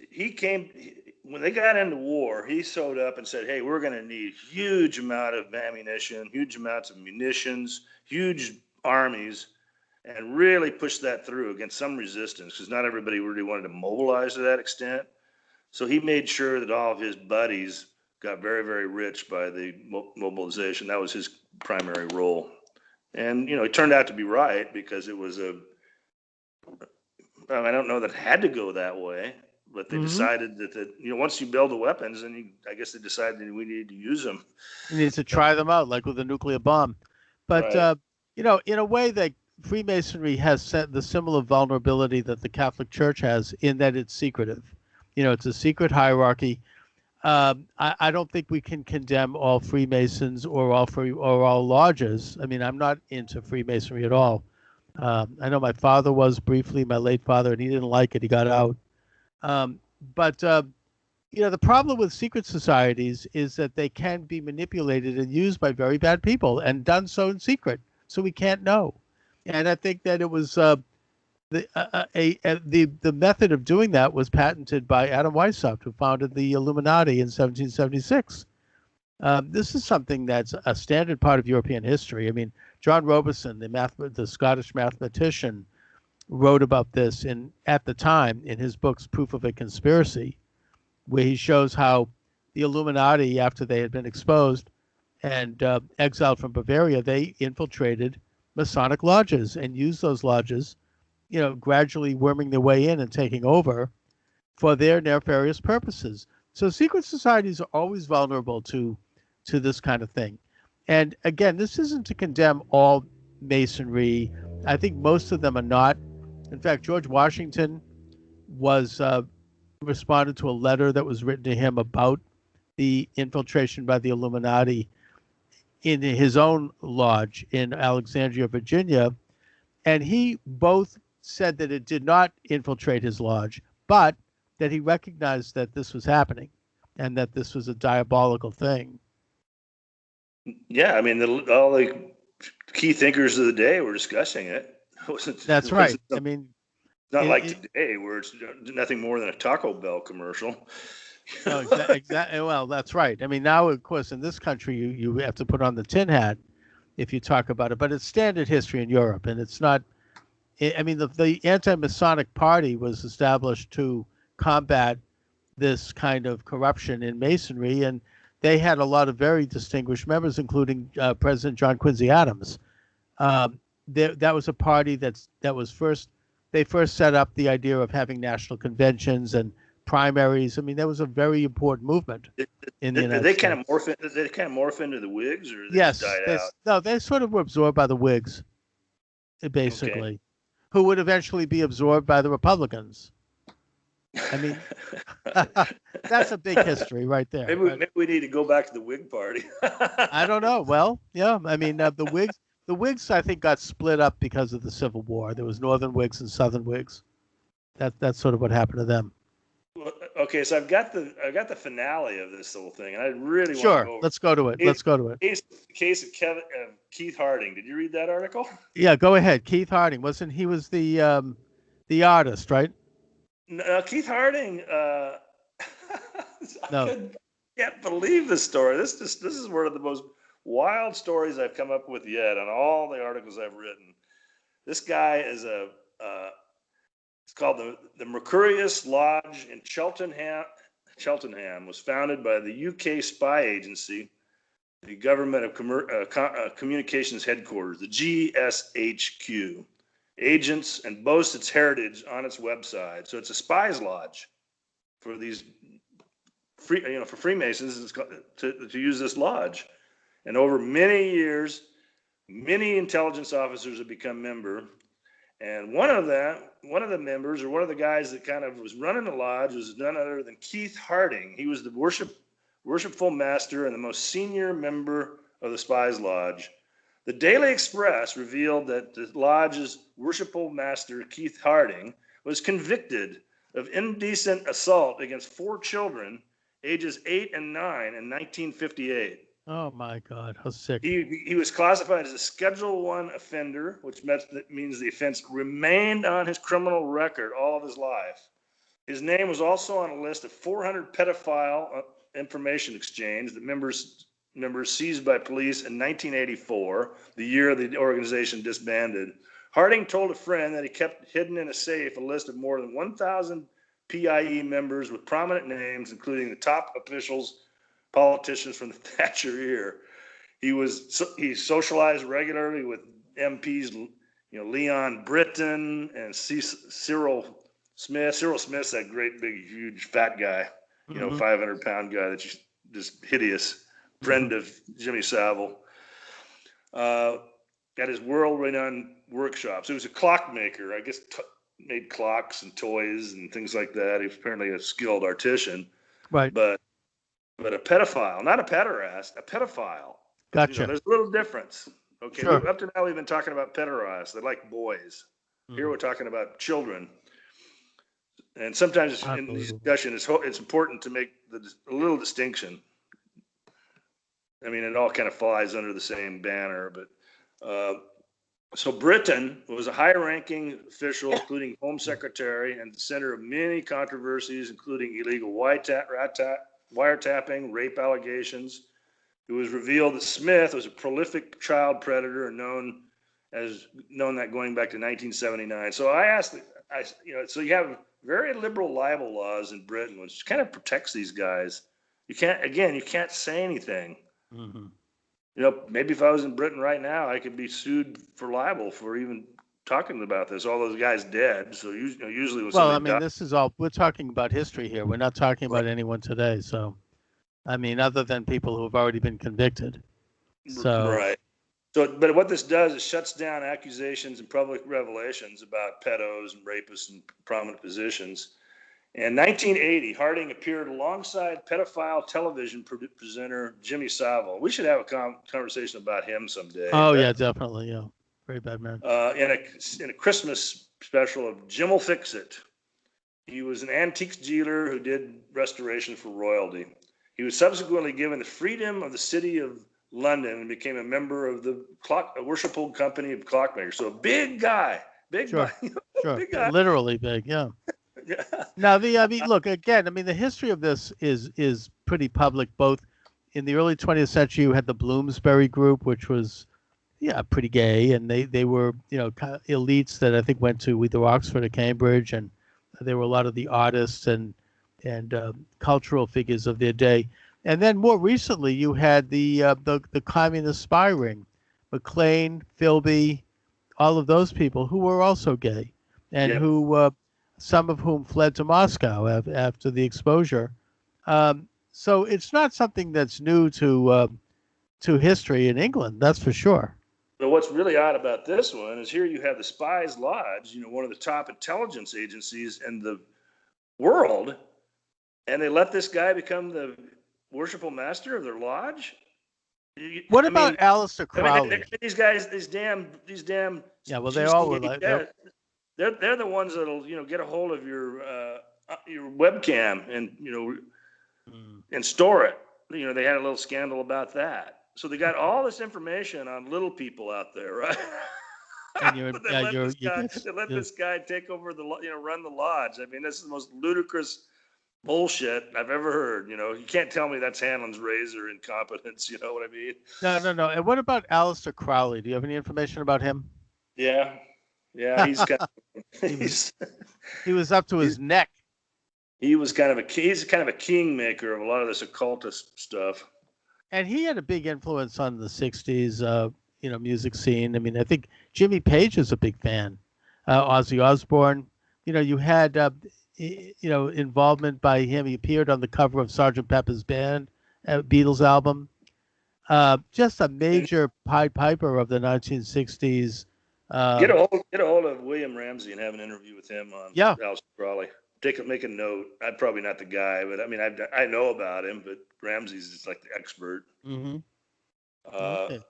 when they got into war, he showed up and said, "Hey, we're going to need huge amount of ammunition, huge amounts of munitions, huge armies," and really pushed that through against some resistance because not everybody really wanted to mobilize to that extent. So he made sure that all of his buddies got very, very rich by the mobilization. That was his primary role. And, it turned out to be right because it was I don't know that it had to go that way. But they decided that once you build the weapons, and I guess they decided that we needed to use them. You need to try them out, like with a nuclear bomb. But right. In a way, that Freemasonry has the similar vulnerability that the Catholic Church has, in that it's secretive. It's a secret hierarchy. I don't think we can condemn all Freemasons or all lodges. I mean, I'm not into Freemasonry at all. I know my father was briefly, my late father, and he didn't like it. He got out. But the problem with secret societies is that they can be manipulated and used by very bad people, and done so in secret, so we can't know. And I think that it was the method of doing that was patented by Adam Weishaupt, who founded the Illuminati in 1776. This is something that's a standard part of European history. I mean, John Robeson, the Scottish mathematician, wrote about this at the time in his books Proof of a Conspiracy, where he shows how the Illuminati, after they had been exposed and exiled from Bavaria, they infiltrated Masonic lodges and used those lodges, gradually worming their way in and taking over for their nefarious purposes. So secret societies are always vulnerable to this kind of thing. And again, this isn't to condemn all Masonry. I think most of them are not. In fact, George Washington responded to a letter that was written to him about the infiltration by the Illuminati in his own lodge in Alexandria, Virginia. And he both said that it did not infiltrate his lodge, but that he recognized that this was happening and that this was a diabolical thing. Yeah, I mean, all the key thinkers of the day were discussing it. That's right. I mean, not like today, where it's nothing more than a Taco Bell commercial. No, exactly. Well, that's right. I mean, now, of course, in this country, you have to put on the tin hat if you talk about it. But it's standard history in Europe, and it's not. I mean, the anti-Masonic Party was established to combat this kind of corruption in Masonry, and they had a lot of very distinguished members, including President John Quincy Adams. That was a party that was first. They first set up the idea of having national conventions and primaries. I mean, that was a very important movement in the United States. Did they kind of morph into the Whigs, or they yes, died out? No, they sort of were absorbed by the Whigs, basically, who would eventually be absorbed by the Republicans. I mean, that's a big history right there. Maybe we need to go back to the Whig Party. I don't know. Well, yeah, I mean, the Whigs, I think, got split up because of the Civil War. There was Northern Whigs and Southern Whigs. That's sort of what happened to them. Well, okay, so I've got the finale of this whole thing, and I really want to sure. go over. Let's go to it. Let's go to it. Case of Keith Harding. Did you read that article? Yeah, go ahead. Keith Harding, wasn't he was the artist, right? No, Keith Harding. No. I can't believe this story. This is one of the most wild stories I've come up with yet on all the articles I've written. This guy is it's called the Mercurius Lodge in Cheltenham. Cheltenham was founded by the UK spy agency, the Government of Communications Headquarters, the GSHQ, agents, and boasts its heritage on its website. So it's a spies lodge for these for Freemasons to use this lodge. And over many years, many intelligence officers have become member. And one of the members, or one of the guys that kind of was running the lodge, was none other than Keith Harding. He was the worshipful master and the most senior member of the Spies Lodge. The Daily Express revealed that the lodge's worshipful master, Keith Harding, was convicted of indecent assault against 4 children, ages 8 and 9, in 1958. Oh my God, how sick. He was classified as a Schedule I offender, which means the offense remained on his criminal record all of his life. His name was also on a list of 400 pedophile information exchange that members seized by police in 1984, the year the organization disbanded. Harding told a friend that he kept hidden in a safe a list of more than 1,000 PIE members with prominent names, including the top officials, politicians from the Thatcher era. He socialized regularly with MPs, Leon Britton and Cyril Smith. Cyril Smith's that great big huge fat guy, 500-pound guy that's just hideous. Friend of Jimmy Savile. Got his world-renowned workshops. He was a clockmaker, I guess, made clocks and toys and things like that. He was apparently a skilled artisan. Right. But a pedophile, not a pederast, a pedophile. Gotcha. There's a little difference. Okay. Sure. Up to now, we've been talking about pederasts. They like boys. Here we're talking about children. And sometimes in these discussions, it's important to make a little distinction. I mean, it all kind of flies under the same banner, but so Britain was a high-ranking official, including Home Secretary, and the center of many controversies, including illegal wiretapping, rape allegations. It was revealed that Smith was a prolific child predator, known that going back to 1979. So I asked, so you have very liberal libel laws in Britain, which kind of protects these guys. You can't say anything. Mm-hmm. Maybe if I was in Britain right now, I could be sued for libel for even talking about this. All those guys dead. So usually when this is all, we're talking about history here. We're not talking about anyone today. So, I mean, other than people who have already been convicted. So, right. So, but what this does is shuts down accusations and public revelations about pedos and rapists in prominent positions. In 1980, Harding appeared alongside pedophile television presenter Jimmy Savile. We should have a conversation about him someday. Oh, yeah, definitely. Yeah. Very bad man. In a Christmas special of Jim'll Fix It. He was an antiques dealer who did restoration for royalty. He was subsequently given the freedom of the city of London and became a member of the worshipful company of clockmakers. So a big guy. Sure. Big guy. Literally big, yeah. Yeah. Now, look, again, the history of this is pretty public. Both in the early 20th century, you had the Bloomsbury Group, which was, pretty gay, and they were, kind of elites that I think went to either Oxford or Cambridge, and there were a lot of the artists, and cultural figures of their day. And then more recently, you had the communist spy ring, McLean, Philby, all of those people who were also gay, and Yep. who some of whom fled to Moscow after the exposure. So it's not something that's new to history in England, that's for sure. But what's really odd about this one is here you have the Spies Lodge, one of the top intelligence agencies in the world, and they let this guy become the worshipful master of their lodge. What about Aleister Crowley? These guys, these damn. Yeah, well, they all were like they're the ones that'll get a hold of your webcam and and store it. They had a little scandal about that. So they got all this information on little people out there, right? And they let this guy take over run the lodge. I mean, this is the most ludicrous bullshit I've ever heard. You can't tell me that's Hanlon's razor incompetence. You know what I mean? No. And what about Aleister Crowley? Do you have any information about him? Yeah. He's got. He was up to his neck. He's kind of a kingmaker of a lot of this occultist stuff. And he had a big influence on the '60s, music scene. I mean, I think Jimmy Page is a big fan. Ozzy Osbourne. You had, involvement by him. He appeared on the cover of Sgt. Pepper's Band, Beatles album. Just a major Pied Piper of the 1960s. Get a hold of William Ramsey and have an interview with him on Aleister Crowley. Make a note. I'm probably not the guy, but I mean, I know about him, but Ramsey's just like the expert. Mm-hmm. Okay.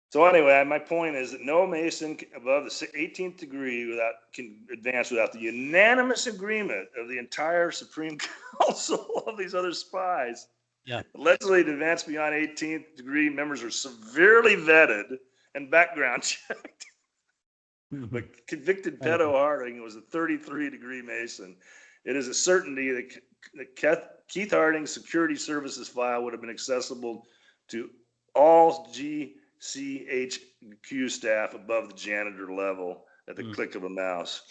So anyway, my point is that no Mason above the 18th degree can advance without the unanimous agreement of the entire Supreme Council of these other spies. Yeah. Allegedly, to advance beyond 18th degree, members are severely vetted and background checked. But convicted pedo Harding was a 33-degree Mason. It is a certainty that Keith Harding's security services file would have been accessible to all GCHQ staff above the janitor level at the click of a mouse.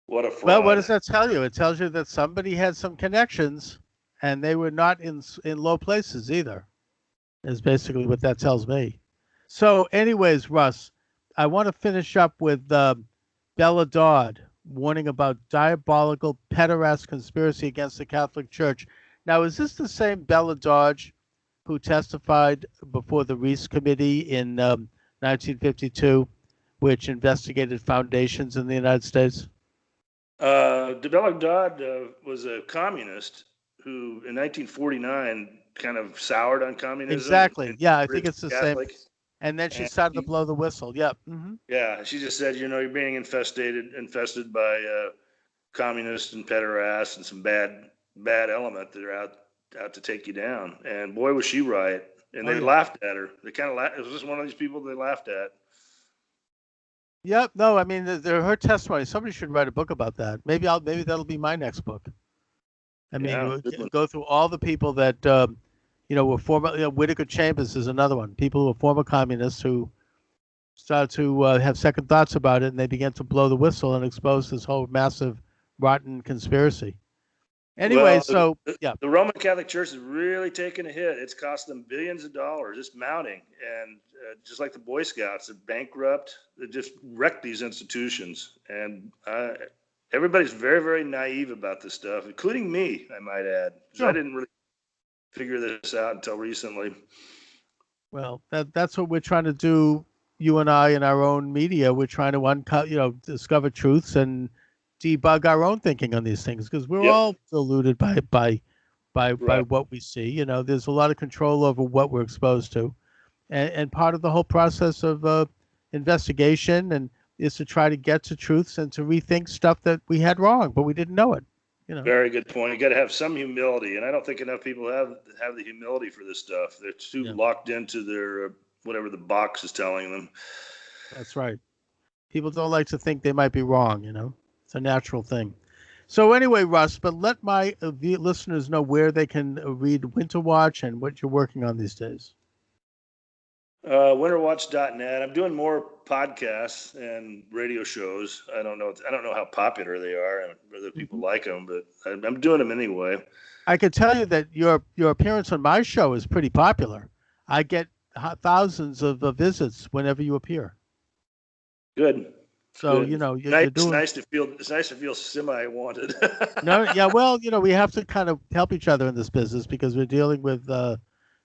What a fraud. Well, what does that tell you? It tells you that somebody had some connections, and they were not in low places either, is basically what that tells me. So anyways, Russ, I want to finish up with Bella Dodd warning about diabolical pederast conspiracy against the Catholic Church. Now, is this the same Bella Dodd who testified before the Reese Committee in 1952, which investigated foundations in the United States? Bella Dodd was a communist who, in 1949, kind of soured on communinism. Exactly. Yeah, I think it's the Catholic. same. And then she started to blow the whistle. Yep. Mm-hmm. Yeah, she just said, you're being infested by communists and pederasts and some bad element that are out to take you down. And boy, was she right. And they laughed at her. They kind of it was just one of these people they laughed at. Yep. No, I mean, her testimony. Somebody should write a book about that. Maybe that'll be my next book. I mean, we'll go through all the people that were former. Whittaker Chambers is another one. People who were former communists who started to have second thoughts about it, and they began to blow the whistle and expose this whole massive, rotten conspiracy. Anyway, the Roman Catholic Church is really taking a hit. It's cost them billions of dollars. It's mounting, and just like the Boy Scouts, they're bankrupt. They just wrecked these institutions, and everybody's very, very naive about this stuff, including me, I might add. Sure. I didn't really figure this out until recently. Well, that's what we're trying to do, you and I, in our own media. We're trying to discover truths and debug our own thinking on these things, because we're all deluded by what we see. There's a lot of control over what we're exposed to, and part of the whole process of investigation is to try to get to truths and to rethink stuff that we had wrong, but we didn't know it. Very good point. You got to have some humility, and I don't think enough people have the humility for this stuff. They're too locked into their whatever the box is telling them. That's right. People don't like to think they might be wrong. It's a natural thing. So anyway, Russ, but let my listeners know where they can read Winter Watch and what you're working on these days. Winterwatch.net. I'm doing more podcasts and radio shows. I don't know how popular they are and whether people like them, but I'm doing them anyway. I can tell you that your appearance on my show is pretty popular. I get thousands of visits whenever you appear. Good. So Good. you're It's doing. nice to feel semi-wanted. No, yeah, well, we have to kind of help each other in this business because we're dealing with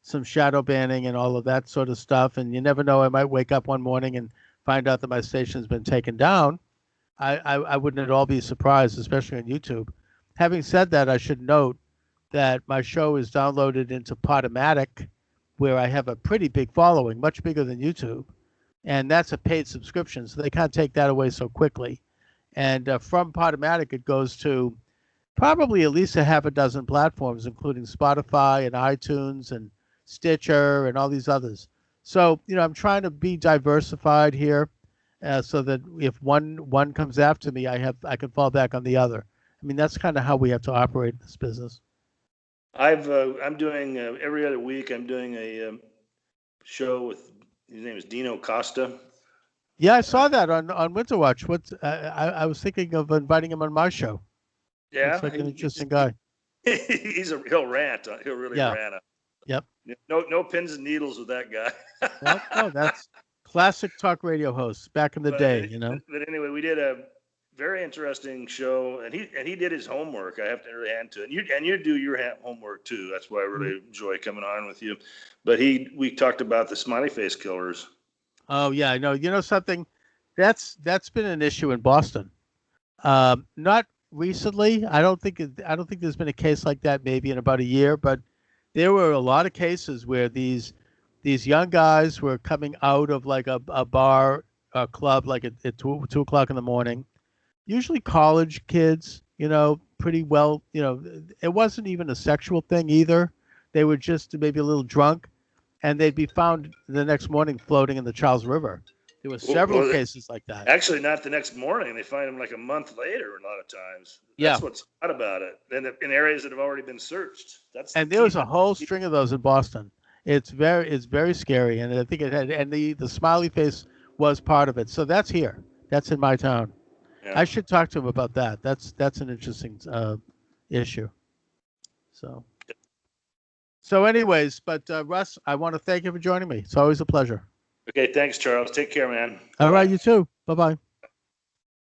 some shadow banning and all of that sort of stuff. And you never know, I might wake up one morning and find out that my station's been taken down. I wouldn't at all be surprised, especially on YouTube. Having said that, I should note that my show is downloaded into Podomatic, where I have a pretty big following, much bigger than YouTube. And that's a paid subscription, so they can't take that away so quickly. And from Podomatic, it goes to probably at least a half a dozen platforms, including Spotify and iTunes and Stitcher and all these others. So, I'm trying to be diversified here, so that if one comes after me, I can fall back on the other. I mean, that's kind of how we have to operate this business. I'm doing every other week. I'm doing a show with his name is Dino Costa. Yeah, I saw that on Winterwatch. I was thinking of inviting him on my show. Yeah, looks like an interesting guy. He'll rant. He'll really rant. Yep. No pins and needles with that guy. No, that's classic talk radio hosts back in the day. But anyway, we did a very interesting show, and he did his homework. I have to really hand to it. And you do your homework too. That's why I really enjoy coming on with you. But we talked about the smiley face killers. Oh yeah, I know. You know something? That's been an issue in Boston. Not recently. I don't think there's been a case like that maybe in about a year, but there were a lot of cases where these young guys were coming out of like a bar, a club, like at 2 o'clock in the morning. Usually college kids, pretty well, it wasn't even a sexual thing either. They were just maybe a little drunk, and they'd be found the next morning floating in the Charles River. There were several cases like that. Actually, not the next morning. They find them like a month later a lot of times. That's what's odd about it. And in areas that have already been searched. And there was a whole string of those in Boston. It's very scary. And I think it had, and the smiley face was part of it. So that's here. That's in my town. Yeah. I should talk to him about that. That's an interesting issue. So anyways, but Russ, I want to thank you for joining me. It's always a pleasure. Okay, thanks, Charles. Take care, man. All right, you too. Bye-bye.